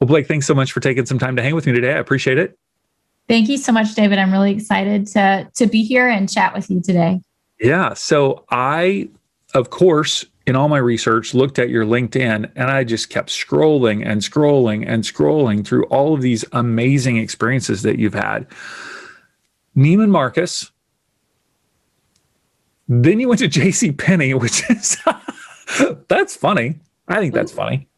Well, Blake, thanks so much for taking some time to hang with me today. I appreciate it. Thank you so much, David. I'm really excited to be here and chat with you today. Yeah. So I, of course, in all my research, looked at your LinkedIn and I just kept scrolling and scrolling and scrolling through all of these amazing experiences that you've had. Neiman Marcus. Then you went to JCPenney, which is, that's funny. I think that's funny.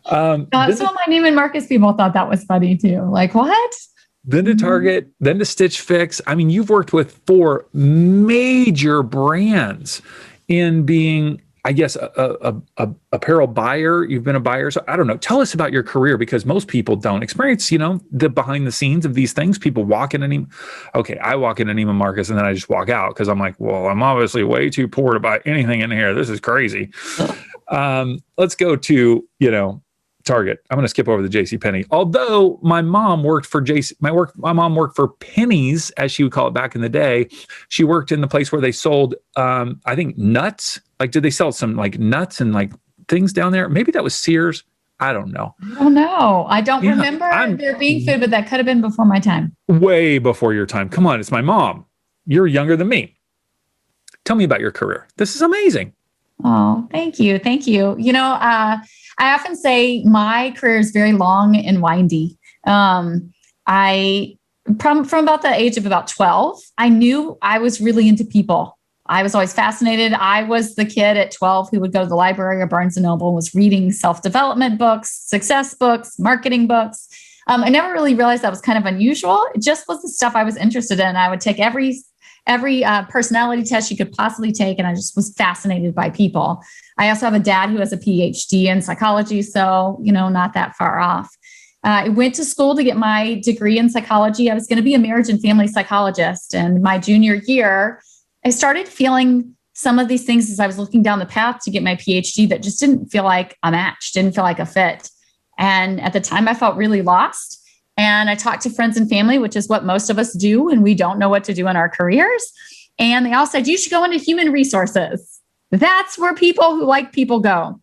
Some of my Neiman Marcus people thought that was funny too. Like, what? Then to Target, then to Stitch Fix. I mean, you've worked with 4 major brands in being, I guess, a apparel buyer. You've been a buyer. So I don't know. Tell us about your career, because most people don't experience, the behind the scenes of these things. People walk in I walk into Neiman Marcus and then I just walk out because I'm like, well, I'm obviously way too poor to buy anything in here. This is crazy. Let's go to, Target. I'm going to skip over the JCPenney. Although my mom worked for my mom worked for Pennies, as she would call it back in the day. She worked in the place where they sold, I think, nuts. Like, did they sell some like nuts and like things down there? Maybe that was Sears. I don't know. Oh no, I don't remember there being food, but that could have been before my time. Way before your time. Come on, it's my mom. You're younger than me. Tell me about your career. This is amazing. Oh, thank you. Thank you. I often say my career is very long and windy. I, from about the age of about 12, I knew I was really into people. I was always fascinated. I was the kid at 12 who would go to the library or Barnes & Noble and was reading self-development books, success books, marketing books. I never really realized that was kind of unusual. It just was the stuff I was interested in. I would take every personality test you could possibly take, and I just was fascinated by people. I also have a dad who has a PhD in psychology, so, not that far off. I went to school to get my degree in psychology. I was going to be a marriage and family psychologist. And my junior year, I started feeling some of these things as I was looking down the path to get my PhD that just didn't feel like a match, didn't feel like a fit. And at the time, I felt really lost. And I talked to friends and family, which is what most of us do when we don't know what to do in our careers. And they all said, you should go into human resources. That's where people who like people go.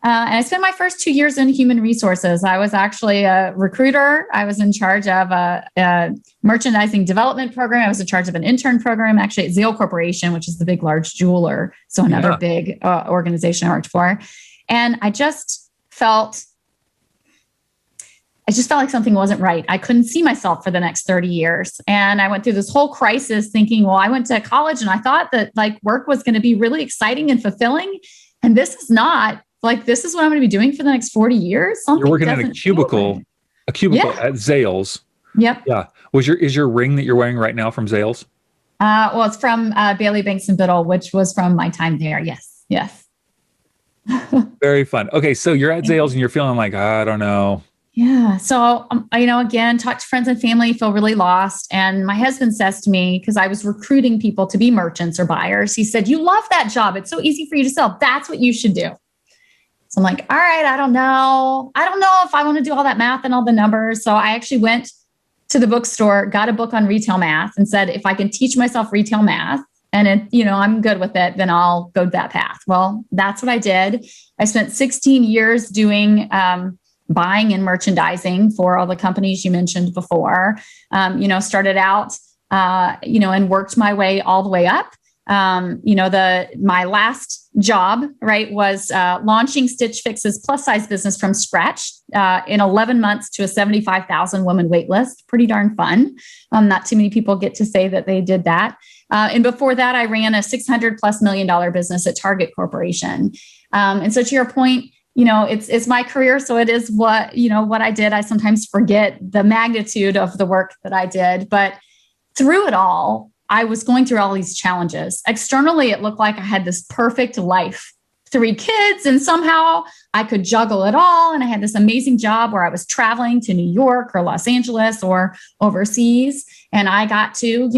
And I spent my first 2 years in human resources. I was actually a recruiter. I was in charge of a merchandising development program. I was in charge of an intern program, actually at Zale Corporation, which is the big, large jeweler. So another big organization I worked for. And I just felt like something wasn't right. I couldn't see myself for the next 30 years. And I went through this whole crisis thinking, well, I went to college and I thought that like work was going to be really exciting and fulfilling. And this is not. Like, this is what I'm going to be doing for the next 40 years. You're working in a cubicle at Zales. Yep. Yeah. Is your ring that you're wearing right now from Zales? Well, it's from Bailey Banks and Biddle, which was from my time there. Yes. Very fun. Okay. So you're at Zales and you're feeling like, I don't know. Yeah. So, again, talk to friends and family, feel really lost. And my husband says to me, because I was recruiting people to be merchants or buyers, he said, you love that job. It's so easy for you to sell. That's what you should do. So I'm like, all right, I don't know if I want to do all that math and all the numbers. So I actually went to the bookstore, got a book on retail math and said, if I can teach myself retail math and I'm good with it, then I'll go that path. Well, that's what I did. I spent 16 years doing buying and merchandising for all the companies you mentioned before. Started out, and worked my way all the way up. My last job, right, was launching Stitch Fix's plus size business from scratch in 11 months to a 75,000 woman wait list. Pretty darn fun. Not too many people get to say that they did that. And before that, I ran a $600+ million business at Target Corporation. And so to your point, it's my career. So it is what I did. I sometimes forget the magnitude of the work that I did, but through it all, I was going through all these challenges. Externally, it looked like I had this perfect life, 3 kids, and somehow I could juggle it all. And I had this amazing job where I was traveling to New York or Los Angeles or overseas. And I got to,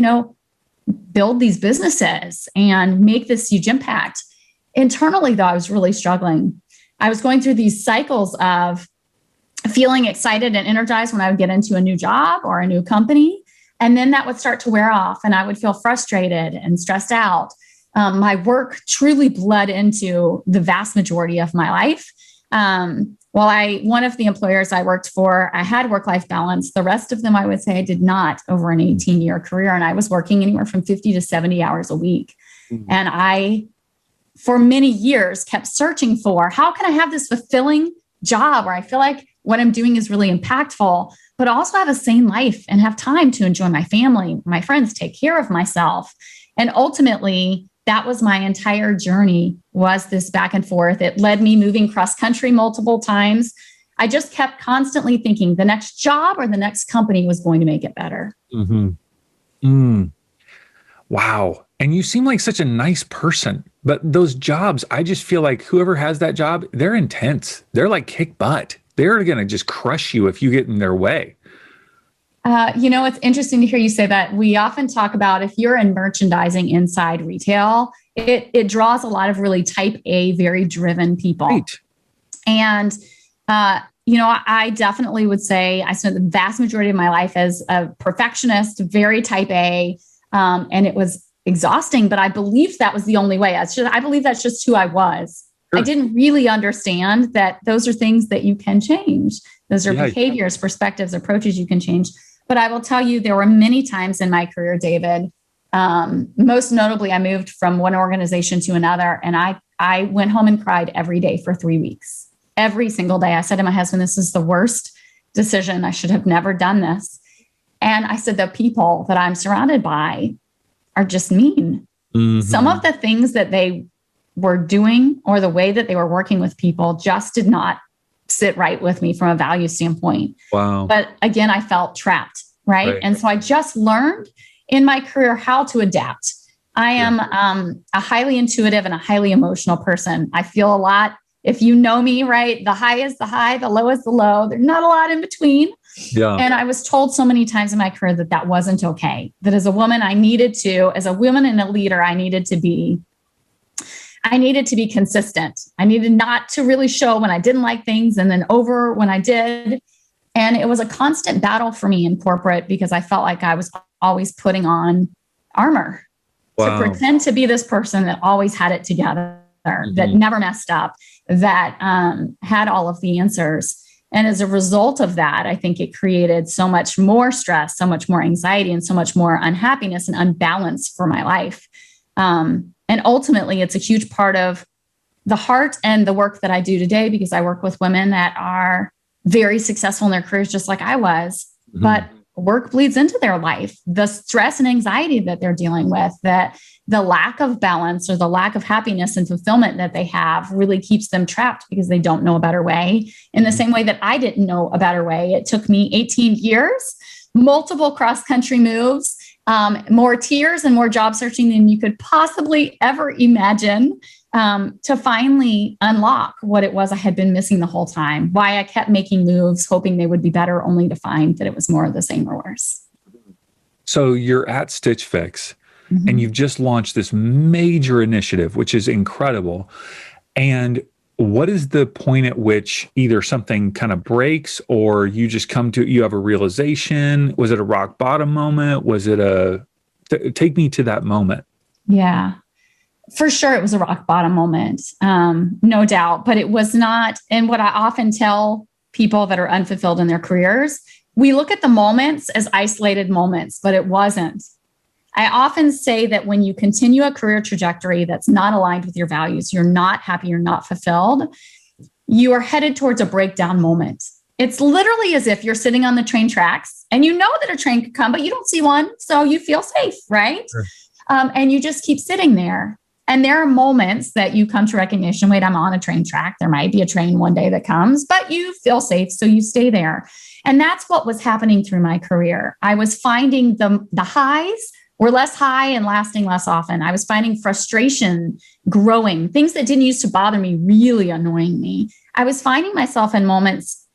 build these businesses and make this huge impact. Internally, though, I was really struggling. I was going through these cycles of feeling excited and energized when I would get into a new job or a new company. And then that would start to wear off and I would feel frustrated and stressed out. My work truly bled into the vast majority of my life. One of the employers I worked for, I had work-life balance. The rest of them, I would say I did not over an 18-year career. And I was working anywhere from 50 to 70 hours a week. Mm-hmm. And I, for many years, kept searching for, how can I have this fulfilling job where I feel like what I'm doing is really impactful, but also have a sane life and have time to enjoy my family, my friends, take care of myself. And ultimately, that was my entire journey, was this back and forth. It led me moving cross country multiple times. I just kept constantly thinking the next job or the next company was going to make it better. Mm-hmm. Mm. Wow. And you seem like such a nice person, but those jobs, I just feel like whoever has that job, they're intense. They're like kick butt. They're going to just crush you if you get in their way. It's interesting to hear you say that. We often talk about, if you're in merchandising inside retail, it draws a lot of really type A, very driven people. Right. And, I definitely would say I spent the vast majority of my life as a perfectionist, very type A, and it was exhausting, but I believed that was the only way. I believe that's just who I was. Sure. I didn't really understand that those are things that you can change. Those are behaviors, perspectives, approaches you can change. But I will tell you, there were many times in my career, David, most notably, I moved from one organization to another, and I went home and cried every day for 3 weeks. Every single day. I said to my husband, this is the worst decision. I should have never done this. And I said, the people that I'm surrounded by are just mean. Mm-hmm. Some of the things that they were doing or the way that they were working with people just did not sit right with me from a value standpoint. Wow. But again, I felt trapped, right? And so I just learned in my career how to adapt. I am a highly intuitive and a highly emotional person. I feel a lot. If you know me, right, the high is the high, the low is the low. There's not a lot in between. Yeah. And I was told so many times in my career that wasn't okay. That as a woman, as a woman and a leader, I needed to be consistent. I needed not to really show when I didn't like things and then over when I did. And it was a constant battle for me in corporate because I felt like I was always putting on armor to pretend to be this person that always had it together, that never messed up, that had all of the answers. And as a result of that, I think it created so much more stress, so much more anxiety, and so much more unhappiness and unbalance for my life. And ultimately, it's a huge part of the heart and the work that I do today, because I work with women that are very successful in their careers, just like I was, but work bleeds into their life. The stress and anxiety that they're dealing with, that the lack of balance or the lack of happiness and fulfillment that they have really keeps them trapped because they don't know a better way. In the same way that I didn't know a better way. It took me 18 years, multiple cross-country moves, more tears and more job searching than you could possibly ever imagine, to finally unlock what it was I had been missing the whole time, why I kept making moves, hoping they would be better, only to find that it was more of the same or worse. So you're at Stitch Fix, and you've just launched this major initiative, which is incredible. And what is the point at which either something kind of breaks or you just you have a realization? Was it a rock bottom moment? Was it take me to that moment? Yeah, for sure. It was a rock bottom moment. No doubt, but it was not. And what I often tell people that are unfulfilled in their careers, we look at the moments as isolated moments, but it wasn't. I often say that when you continue a career trajectory that's not aligned with your values, you're not happy, you're not fulfilled, you are headed towards a breakdown moment. It's literally as if you're sitting on the train tracks and you know that a train could come, but you don't see one. So you feel safe, right? Sure. And you just keep sitting there. And there are moments that you come to recognition, wait, I'm on a train track. There might be a train one day that comes, but you feel safe. So you stay there. And that's what was happening through my career. I was finding the highs were less high and lasting less often. I was finding frustration growing, things that didn't used to bother me really annoying me. I was finding myself in moments,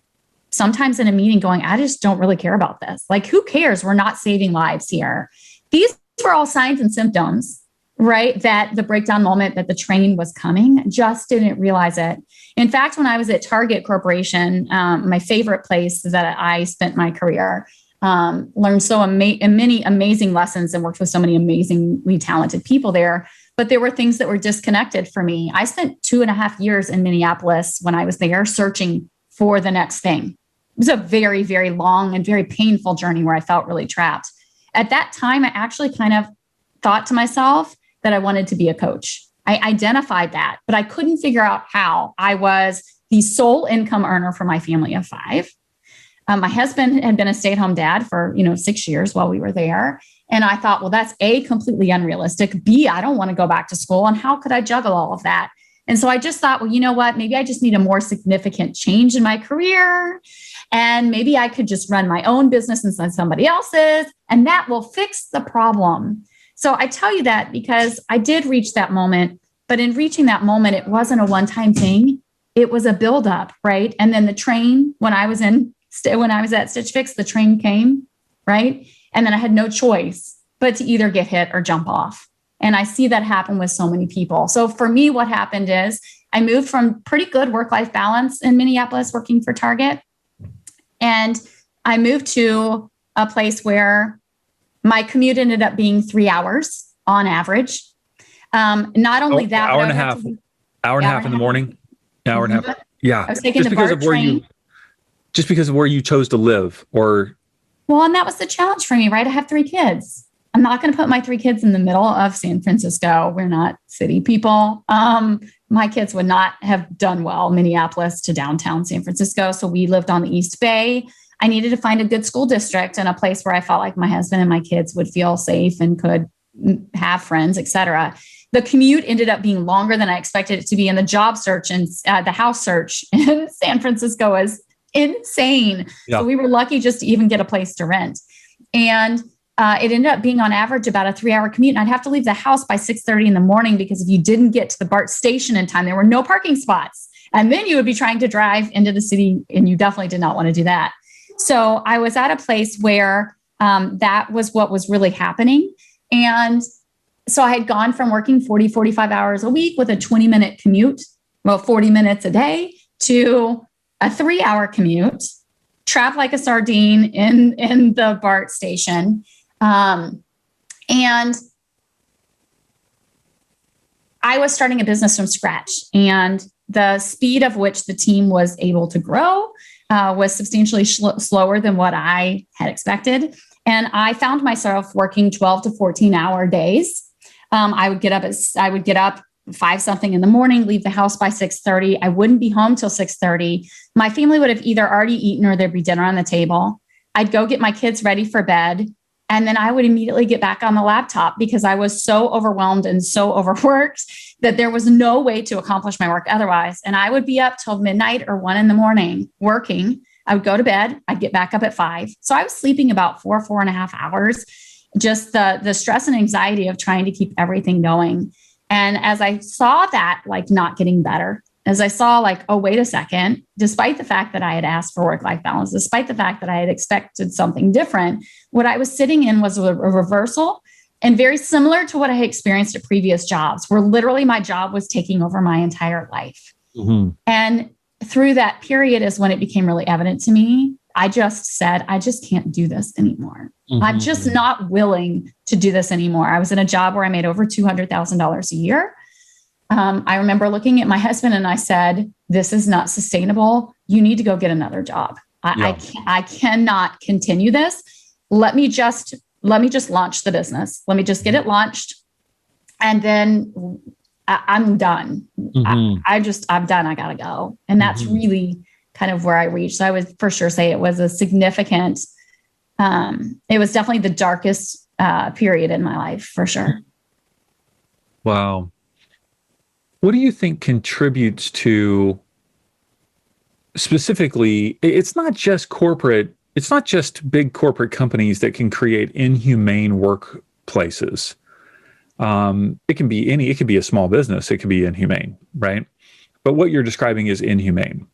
sometimes in a meeting going, I just don't really care about this. Like, who cares? We're not saving lives here. These were all signs and symptoms, right? That the breakdown moment, that the train was coming, just didn't realize it. In fact, when I was at Target Corporation, my favorite place that I spent my career, learned many amazing lessons and worked with so many amazingly talented people there. but there were things that were disconnected for me. I spent 2.5 years in Minneapolis when I was there searching for the next thing. It was a very, very long and very painful journey where I felt really trapped. At that time, I actually kind of thought to myself that I wanted to be a coach. I identified that, but I couldn't figure out how. I was the sole income earner for my family of 5. My husband had been a stay-at-home dad for, 6 years while we were there. And I thought, well, that's A, completely unrealistic. B, I don't want to go back to school. And how could I juggle all of that? And so I just thought, well, you know what? Maybe I just need a more significant change in my career. And maybe I could just run my own business instead of somebody else's. And that will fix the problem. So I tell you that because I did reach that moment. But in reaching that moment, it wasn't a one-time thing. It was a buildup, right? And then the train, when I was at Stitch Fix, the train came, right? And then I had no choice but to either get hit or jump off. And I see that happen with so many people. So for me, what happened is I moved from pretty good work-life balance in Minneapolis working for Target. And I moved to a place where my commute ended up being 3 hours on average. Not only that, hour and a half in the morning, hour and a half. Yeah. I was taking the BART train. Just because of where you chose to live or. Well, and that was the challenge for me, right? I have 3 kids. I'm not going to put my 3 kids in the middle of San Francisco. We're not city people. My kids would not have done well, Minneapolis to downtown San Francisco. So we lived on the East Bay. I needed to find a good school district and a place where I felt like my husband and my kids would feel safe and could have friends, et cetera. The commute ended up being longer than I expected it to be. And the job search and the house search in San Francisco was insane. Yeah. So we were lucky just to even get a place to rent. And it ended up being on average about a 3-hour commute. And I'd have to leave the house by 6:30 in the morning because if you didn't get to the BART station in time, there were no parking spots. And then you would be trying to drive into the city and you definitely did not want to do that. So I was at a place where that was what was really happening. And so I had gone from working 40, 45 hours a week with a 20-minute commute, 40 minutes a day, to a 3-hour commute, trapped like a sardine in the BART station. And I was starting a business from scratch, and the speed of which the team was able to grow was substantially slower than what I had expected. And I found myself working 12 to 14-hour days. I would get up 5 something in the morning, leave the house by 6:30. I wouldn't be home till 6:30. My family would have either already eaten or there'd be dinner on the table. I'd go get my kids ready for bed. And then I would immediately get back on the laptop because I was so overwhelmed and so overworked that there was no way to accomplish my work otherwise. And I would be up till midnight or 1 a.m. working. I would go to bed. I'd get back up at 5. So I was sleeping about 4.5 hours, just the stress and anxiety of trying to keep everything going. And as I saw that, not getting better, as I saw oh, wait a second, despite the fact that I had asked for work-life balance, despite the fact that I had expected something different, what I was sitting in was a reversal and very similar to what I had experienced at previous jobs, where literally my job was taking over my entire life. Mm-hmm. And through that period is when it became really evident to me. I just said, I just can't do this anymore. Mm-hmm. I'm just not willing to do this anymore. I was in a job where I made over $200,000 a year. I remember looking at my husband and I said, this is not sustainable. You need to go get another job. I cannot continue this. Let me just launch the business. Let me just get it launched. And then I'm done. Mm-hmm. I'm done. I gotta go. And that's really kind of where I reached. So I would for sure say it was a significant, it was definitely the darkest period in my life for sure. Wow. What do you think contributes to specifically, it's not just big corporate companies that can create inhumane workplaces. It can be a small business. It can be inhumane, right? But what you're describing is inhumane.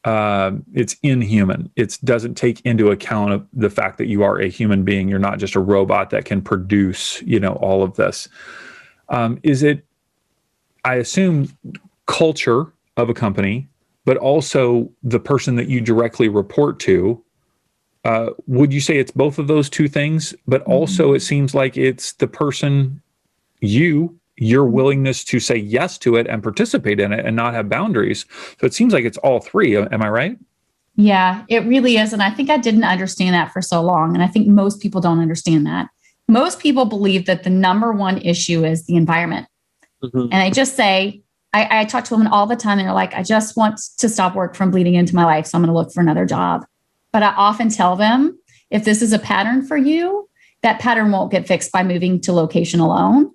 It's inhuman. It doesn't take into account of the fact that you are a human being. You're not just a robot that can produce, all of this. Is it, I assume, culture of a company, but also the person that you directly report to? Would you say it's both of those two things? But also it seems like it's the person, you your willingness to say yes to it and participate in it and not have boundaries. So it seems like it's all three. Am I right? Yeah, it really is. And I think I didn't understand that for so long. And I think most people don't understand that. Most people believe that the number one issue is the environment. Mm-hmm. And I just say, I talk to women all the time and they're like, I just want to stop work from bleeding into my life. So I'm going to look for another job. But I often tell them, if this is a pattern for you, that pattern won't get fixed by moving to location alone.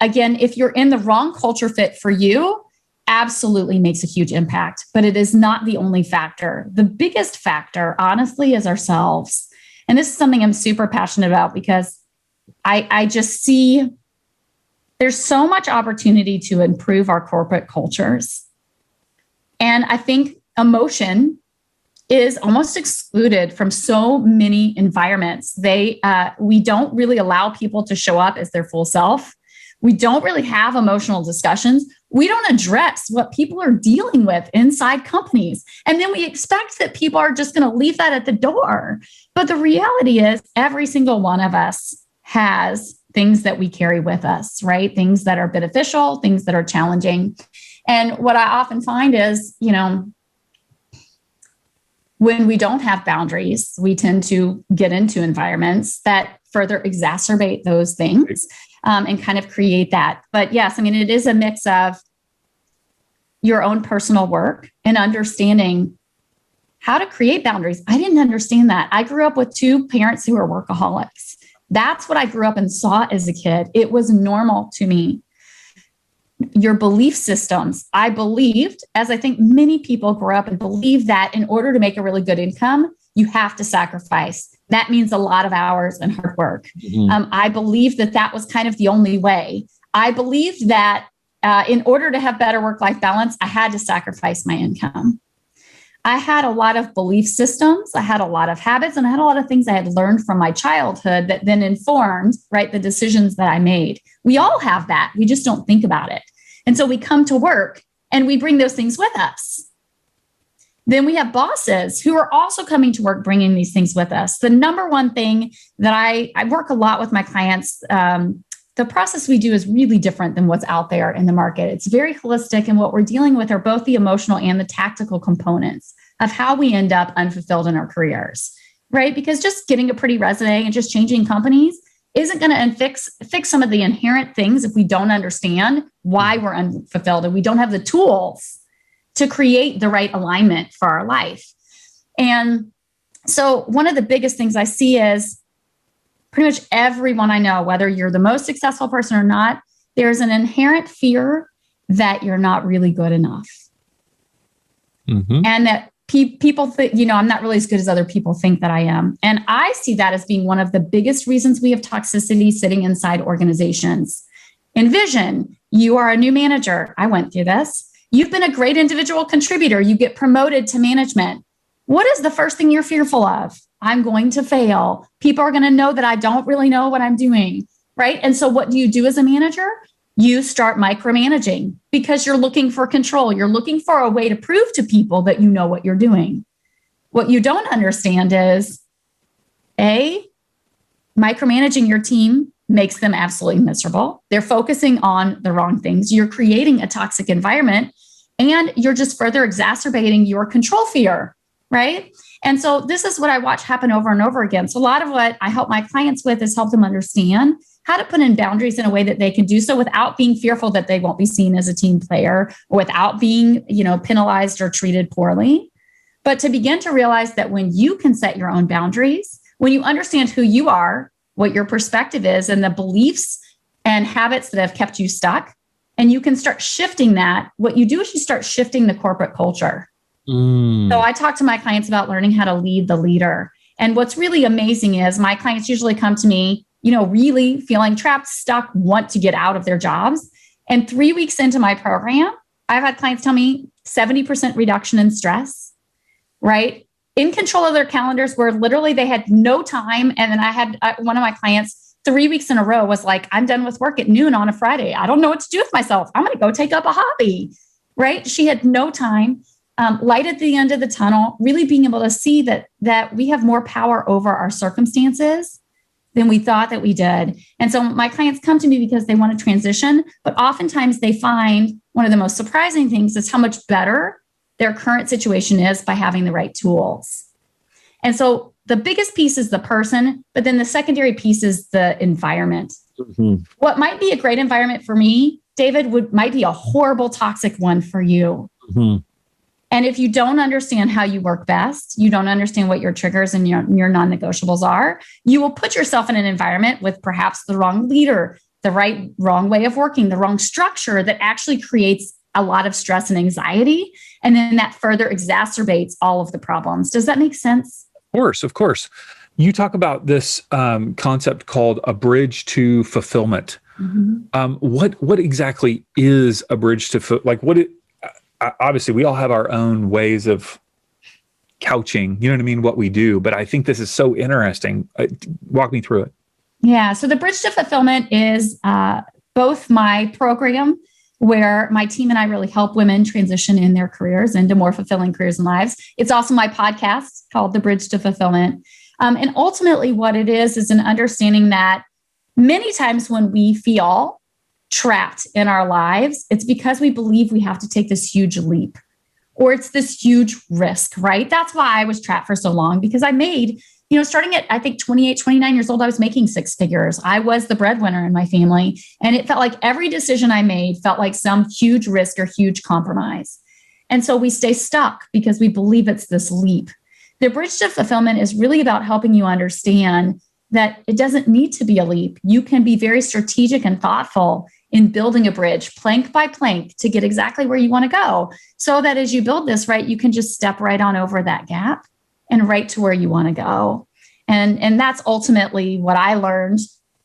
Again, if you're in the wrong culture fit for you, absolutely makes a huge impact, but it is not the only factor. The biggest factor, honestly, is ourselves. And this is something I'm super passionate about because I just see there's so much opportunity to improve our corporate cultures. And I think emotion is almost excluded from so many environments. We don't really allow people to show up as their full self. We don't really have emotional discussions. We don't address what people are dealing with inside companies. And then we expect that people are just going to leave that at the door. But the reality is every single one of us has things that we carry with us, right? Things that are beneficial, things that are challenging. And what I often find is, when we don't have boundaries, we tend to get into environments that further exacerbate those things and kind of create that. But yes, it is a mix of your own personal work and understanding how to create boundaries. I didn't understand that. I grew up with two parents who were workaholics. That's what I grew up and saw as a kid. It was normal to me. Your belief systems. I believed, as I think many people grow up and believe, that in order to make a really good income, you have to sacrifice. That means a lot of hours and hard work. Mm-hmm. I believed that was kind of the only way. I believed that in order to have better work-life balance, I had to sacrifice my income. I had a lot of belief systems. I had a lot of habits, and I had a lot of things I had learned from my childhood that then informed, right, the decisions that I made. We all have that. We just don't think about it. And so we come to work and we bring those things with us. Then we have bosses who are also coming to work bringing these things with us. The number one thing that I work a lot with my clients, the process we do is really different than what's out there in the market. It's very holistic, and what we're dealing with are both the emotional and the tactical components of how we end up unfulfilled in our careers, right? Because just getting a pretty resume and just changing companies isn't going to fix some of the inherent things if we don't understand why we're unfulfilled and we don't have the tools to create the right alignment for our life. And so one of the biggest things I see is pretty much everyone I know, whether you're the most successful person or not, there's an inherent fear that you're not really good enough. Mm-hmm. And that people think, I'm not really as good as other people think that I am. And I see that as being one of the biggest reasons we have toxicity sitting inside organizations. Envision, you are a new manager. I went through this. You've been a great individual contributor. You get promoted to management. What is the first thing you're fearful of? I'm going to fail. People are going to know that I don't really know what I'm doing, right? And so what do you do as a manager? You start micromanaging because you're looking for control. You're looking for a way to prove to people that you know what you're doing. What you don't understand is, micromanaging your team makes them absolutely miserable. They're focusing on the wrong things. You're creating a toxic environment, and you're just further exacerbating your control fear, right? And so this is what I watch happen over and over again. So a lot of what I help my clients with is help them understand how to put in boundaries in a way that they can do so without being fearful that they won't be seen as a team player, or without being, penalized or treated poorly. But to begin to realize that when you can set your own boundaries, when you understand who you are, what your perspective is, and the beliefs and habits that have kept you stuck, and you can start shifting that, what you do is you start shifting the corporate culture. So I talk to my clients about learning how to lead the leader. And what's really amazing is my clients usually come to me, really feeling trapped, stuck, want to get out of their jobs. And 3 weeks into my program, I've had clients tell me 70% reduction in stress, right? In control of their calendars, where literally they had no time. And then I had one of my clients 3 weeks in a row was like, I'm done with work at noon on a Friday. I don't know what to do with myself. I'm going to go take up a hobby, right? She had no time. Light at the end of the tunnel, really being able to see that we have more power over our circumstances than we thought that we did. And so my clients come to me because they want to transition, but oftentimes they find one of the most surprising things is how much better their current situation is by having the right tools. And so the biggest piece is the person, but then the secondary piece is the environment. Mm-hmm. What might be a great environment for me, David, might be a horrible, toxic one for you. Mm-hmm. And if you don't understand how you work best, you don't understand what your triggers and your non-negotiables are, you will put yourself in an environment with perhaps the wrong leader, the wrong way of working, the wrong structure that actually creates a lot of stress and anxiety. And then that further exacerbates all of the problems. Does that make sense? Of course. You talk about this concept called a bridge to fulfillment. Mm-hmm. What exactly is a bridge to obviously we all have our own ways of couching, you know what I mean, what we do, but I think this is so interesting. Walk me through it. Yeah. So the bridge to fulfillment is both my program where my team and I really help women transition in their careers into more fulfilling careers and lives. It's also my podcast called The Bridge to Fulfillment. And ultimately what it is an understanding that many times when we feel trapped in our lives, it's because we believe we have to take this huge leap or it's this huge risk, right? That's why I was trapped for so long, because I made, starting at, I think 28, 29 years old, I was making six figures. I was the breadwinner in my family. And it felt like every decision I made felt like some huge risk or huge compromise. And so we stay stuck because we believe it's this leap. The bridge to fulfillment is really about helping you understand that it doesn't need to be a leap. You can be very strategic and thoughtful in building a bridge plank by plank to get exactly where you want to go. So that as you build this, right, you can just step right on over that gap and right to where you want to go. And that's ultimately what I learned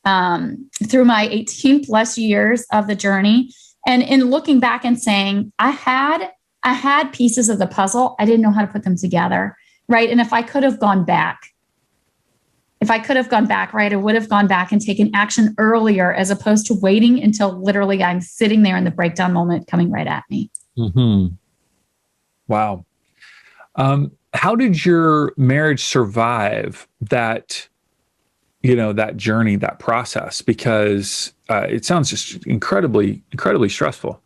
through my 18 plus years of the journey. And in looking back and saying, I had pieces of the puzzle, I didn't know how to put them together, right? And if I could have gone back, right, I would have gone back and taken action earlier as opposed to waiting until literally I'm sitting there in the breakdown moment coming right at me. Mm-hmm. Wow. How did your marriage survive that, that journey, that process? Because it sounds just incredibly, incredibly stressful.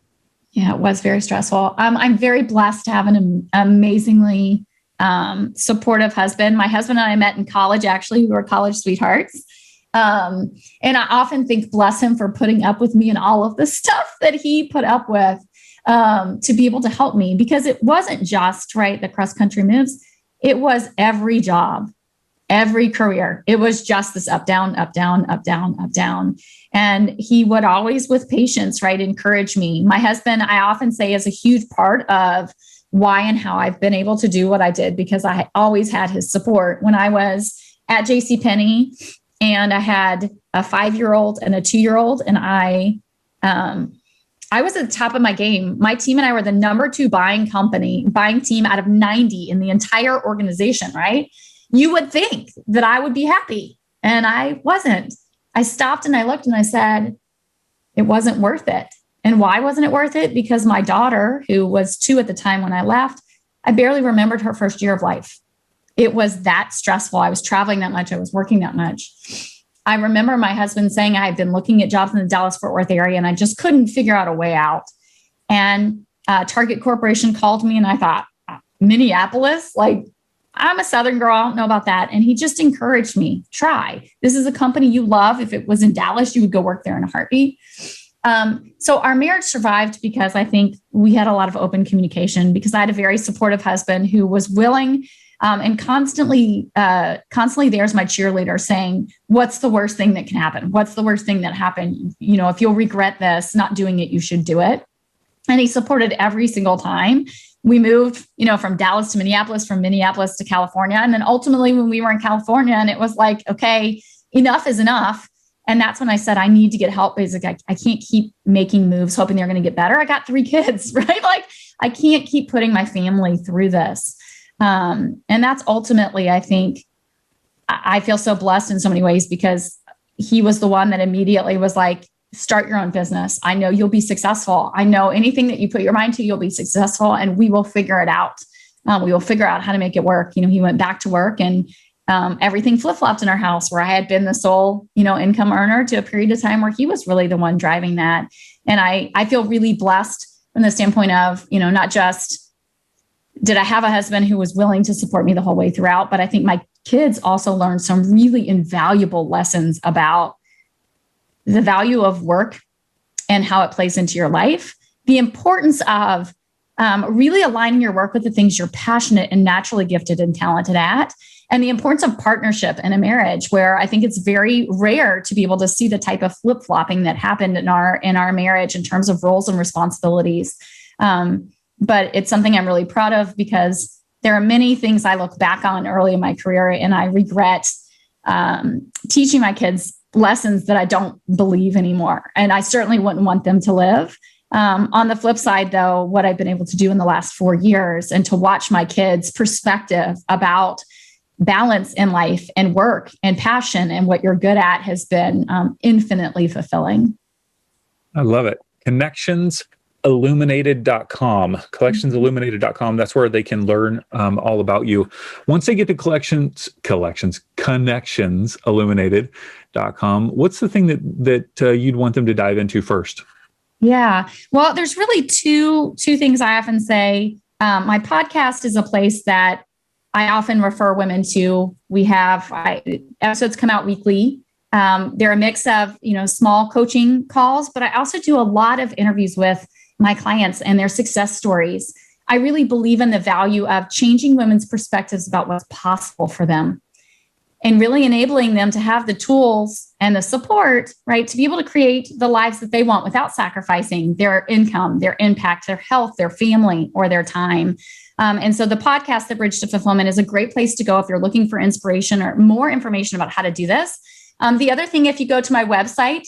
Yeah, it was very stressful. I'm very blessed to have an amazingly supportive husband. My husband and I met in college, actually. We were college sweethearts. And I often think, bless him for putting up with me and all of the stuff that he put up with to be able to help me, because it wasn't just, right, the cross-country moves. It was every job, every career. It was just this up, down, up, down, up, down, up, down. And he would always, with patience, right, encourage me. My husband, I often say, is a huge part of why and how I've been able to do what I did, because I always had his support. When I was at JCPenney and I had a 5-year-old and a 2-year-old, and I was at the top of my game. My team and I were the number 2 buying team out of 90 in the entire organization, right? You would think that I would be happy, and I wasn't. I stopped and I looked and I said, it wasn't worth it. And why wasn't it worth it? Because my daughter, who was 2 at the time when I left, I barely remembered her first year of life. It was that stressful. I was traveling that much. I was working that much. I remember my husband saying I had been looking at jobs in the Dallas-Fort Worth area and I just couldn't figure out a way out. And Target Corporation called me and I thought, Minneapolis? Like, I'm a Southern girl. I don't know about that. And he just encouraged me, try. This is a company you love. If it was in Dallas, you would go work there in a heartbeat. So our marriage survived because I think we had a lot of open communication, because I had a very supportive husband who was willing and constantly there as my cheerleader saying, what's the worst thing that can happen? What's the worst thing that happened? If you'll regret this, not doing it, you should do it. And he supported every single time. We moved, from Dallas to Minneapolis, from Minneapolis to California. And then ultimately when we were in California and it was like, okay, enough is enough. And that's when I said, I need to get help. Basically, I can't keep making moves, hoping they're going to get better. I got 3 kids, right? Like, I can't keep putting my family through this. And that's ultimately, I think, I feel so blessed in so many ways, because he was the one that immediately was like, start your own business. I know you'll be successful. I know anything that you put your mind to, you'll be successful, and we will figure it out. We will figure out how to make it work. He went back to work and everything flip-flopped in our house, where I had been the sole, income earner, to a period of time where he was really the one driving that. And I feel really blessed from the standpoint of, not just did I have a husband who was willing to support me the whole way throughout, but I think my kids also learned some really invaluable lessons about the value of work and how it plays into your life, the importance of really aligning your work with the things you're passionate and naturally gifted and talented at, and the importance of partnership in a marriage, where I think it's very rare to be able to see the type of flip-flopping that happened in our marriage in terms of roles and responsibilities. But it's something I'm really proud of, because there are many things I look back on early in my career and I regret teaching my kids lessons that I don't believe anymore. And I certainly wouldn't want them to live. On the flip side, though, what I've been able to do in the last 4 years, and to watch my kids' perspective about balance in life and work and passion and what you're good at, has been infinitely fulfilling. I love it. Connectionsilluminated.com, collectionsilluminated.com. That's where they can learn all about you. Once they get to connectionsilluminated.com, what's the thing that you'd want them to dive into first? Yeah. Well, there's really two things I often say. My podcast is a place that I often refer women to. We have episodes come out weekly. They're a mix of, small coaching calls, but I also do a lot of interviews with my clients and their success stories. I really believe in the value of changing women's perspectives about what's possible for them, and really enabling them to have the tools and the support, right, to be able to create the lives that they want without sacrificing their income, their impact, their health, their family, or their time. And so the podcast, The Bridge to Fulfillment, is a great place to go if you're looking for inspiration or more information about how to do this. The other thing, if you go to my website,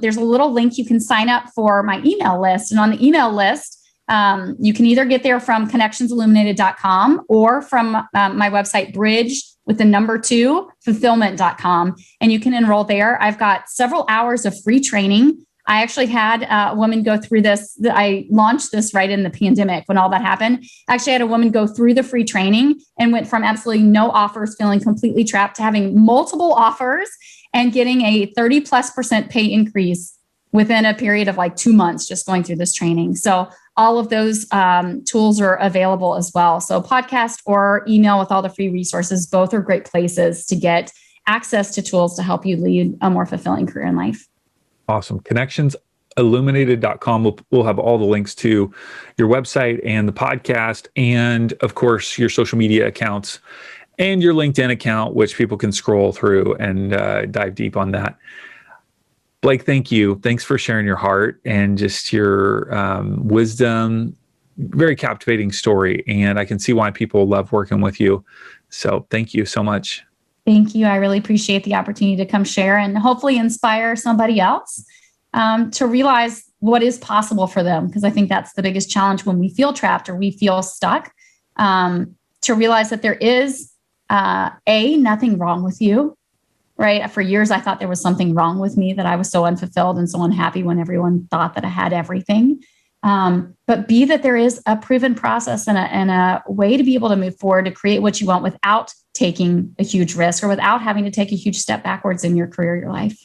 there's a little link you can sign up for my email list. And on the email list, you can either get there from connectionsilluminated.com or from my website, Bridge with the number 2, fulfillment.com. And you can enroll there. I've got several hours of free training. I actually had a woman go through this. I launched this right in the pandemic when all that happened. Actually, I had a woman go through the free training and went from absolutely no offers, feeling completely trapped, to having multiple offers and getting a 30+% pay increase within a period of like 2 months, just going through this training. So all of those tools are available as well. So podcast or email with all the free resources, both are great places to get access to tools to help you lead a more fulfilling career in life. Awesome. Connectionsilluminated.com. We'll have all the links to your website and the podcast, and of course your social media accounts and your LinkedIn account, which people can scroll through and dive deep on that. Blake, thank you. Thanks for sharing your heart and just your wisdom. Very captivating story. And I can see why people love working with you. So thank you so much. Thank you. I really appreciate the opportunity to come share and hopefully inspire somebody else to realize what is possible for them. Because I think that's the biggest challenge when we feel trapped or we feel stuck, to realize that there is nothing wrong with you. Right. For years, I thought there was something wrong with me, that I was so unfulfilled and so unhappy when everyone thought that I had everything. But B, that there is a proven process and a way to be able to move forward to create what you want without taking a huge risk or without having to take a huge step backwards in your career, your life.